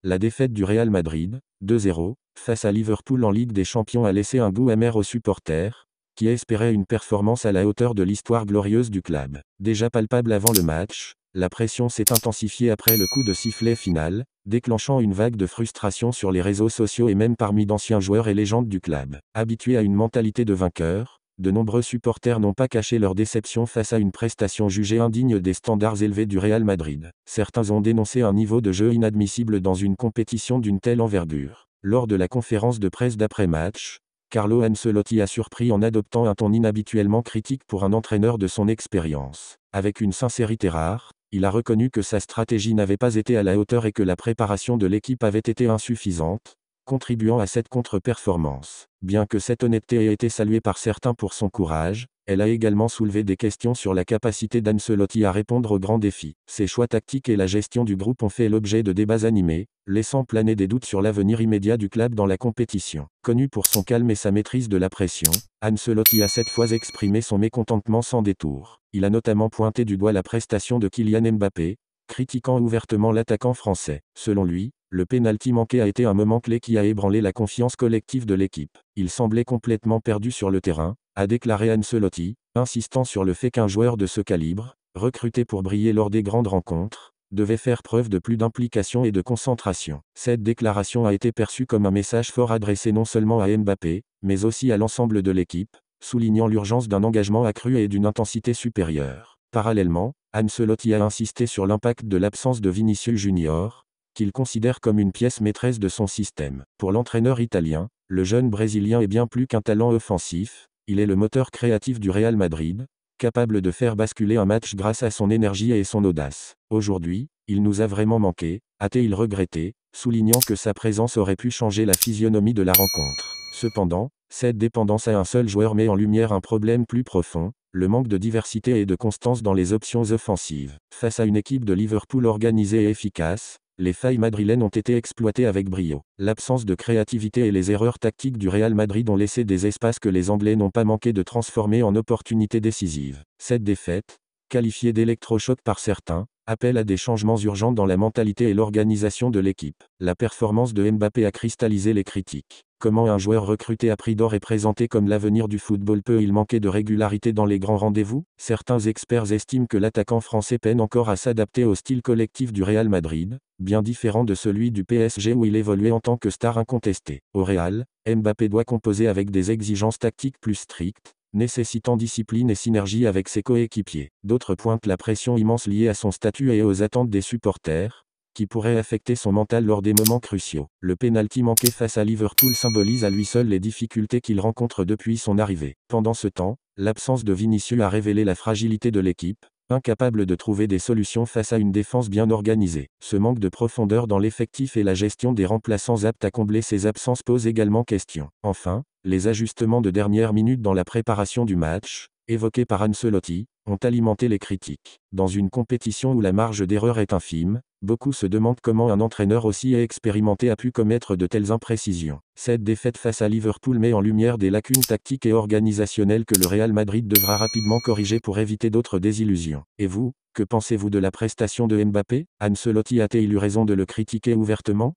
La défaite du Real Madrid, 2-0, face à Liverpool en Ligue des Champions a laissé un goût amer aux supporters, qui espéraient une performance à la hauteur de l'histoire glorieuse du club. Déjà palpable avant le match, la pression s'est intensifiée après le coup de sifflet final, déclenchant une vague de frustration sur les réseaux sociaux et même parmi d'anciens joueurs et légendes du club. Habitués à une mentalité de vainqueur, de nombreux supporters n'ont pas caché leur déception face à une prestation jugée indigne des standards élevés du Real Madrid. Certains ont dénoncé un niveau de jeu inadmissible dans une compétition d'une telle envergure. Lors de la conférence de presse d'après-match, Carlo Ancelotti a surpris en adoptant un ton inhabituellement critique pour un entraîneur de son expérience. Avec une sincérité rare, il a reconnu que sa stratégie n'avait pas été à la hauteur et que la préparation de l'équipe avait été insuffisante, contribuant à cette contre-performance. Bien que cette honnêteté ait été saluée par certains pour son courage, elle a également soulevé des questions sur la capacité d'Ancelotti à répondre aux grands défis. Ses choix tactiques et la gestion du groupe ont fait l'objet de débats animés, laissant planer des doutes sur l'avenir immédiat du club dans la compétition. Connu pour son calme et sa maîtrise de la pression, Ancelotti a cette fois exprimé son mécontentement sans détour. Il a notamment pointé du doigt la prestation de Kylian Mbappé, critiquant ouvertement l'attaquant français. Selon lui, le pénalty manqué a été un moment clé qui a ébranlé la confiance collective de l'équipe. Il semblait complètement perdu sur le terrain, a déclaré Ancelotti, insistant sur le fait qu'un joueur de ce calibre, recruté pour briller lors des grandes rencontres, devait faire preuve de plus d'implication et de concentration. Cette déclaration a été perçue comme un message fort adressé non seulement à Mbappé, mais aussi à l'ensemble de l'équipe, soulignant l'urgence d'un engagement accru et d'une intensité supérieure. Parallèlement, Ancelotti a insisté sur l'impact de l'absence de Vinicius Junior, qu'il considère comme une pièce maîtresse de son système. Pour l'entraîneur italien, le jeune Brésilien est bien plus qu'un talent offensif, il est le moteur créatif du Real Madrid, capable de faire basculer un match grâce à son énergie et son audace. Aujourd'hui, il nous a vraiment manqué, a-t-il regretté, soulignant que sa présence aurait pu changer la physionomie de la rencontre. Cependant, cette dépendance à un seul joueur met en lumière un problème plus profond, le manque de diversité et de constance dans les options offensives. Face à une équipe de Liverpool organisée et efficace, les failles madrilènes ont été exploitées avec brio. L'absence de créativité et les erreurs tactiques du Real Madrid ont laissé des espaces que les Anglais n'ont pas manqué de transformer en opportunités décisives. Cette défaite, qualifiée d'électrochoc par certains, appelle à des changements urgents dans la mentalité et l'organisation de l'équipe. La performance de Mbappé a cristallisé les critiques. Comment un joueur recruté à prix d'or est présenté comme l'avenir du football peut-il manquer de régularité dans les grands rendez-vous? Certains experts estiment que l'attaquant français peine encore à s'adapter au style collectif du Real Madrid, bien différent de celui du PSG où il évoluait en tant que star incontestée. Au Real, Mbappé doit composer avec des exigences tactiques plus strictes, nécessitant discipline et synergie avec ses coéquipiers. D'autres pointent la pression immense liée à son statut et aux attentes des supporters, qui pourrait affecter son mental lors des moments cruciaux. Le pénalty manqué face à Liverpool symbolise à lui seul les difficultés qu'il rencontre depuis son arrivée. Pendant ce temps, l'absence de Vinicius a révélé la fragilité de l'équipe, incapable de trouver des solutions face à une défense bien organisée. Ce manque de profondeur dans l'effectif et la gestion des remplaçants aptes à combler ces absences posent également question. Enfin, les ajustements de dernière minute dans la préparation du match, évoqués par Ancelotti, ont alimenté les critiques. Dans une compétition où la marge d'erreur est infime, beaucoup se demandent comment un entraîneur aussi expérimenté a pu commettre de telles imprécisions. Cette défaite face à Liverpool met en lumière des lacunes tactiques et organisationnelles que le Real Madrid devra rapidement corriger pour éviter d'autres désillusions. Et vous, que pensez-vous de la prestation de Mbappé? Ancelotti a-t-il eu raison de le critiquer ouvertement?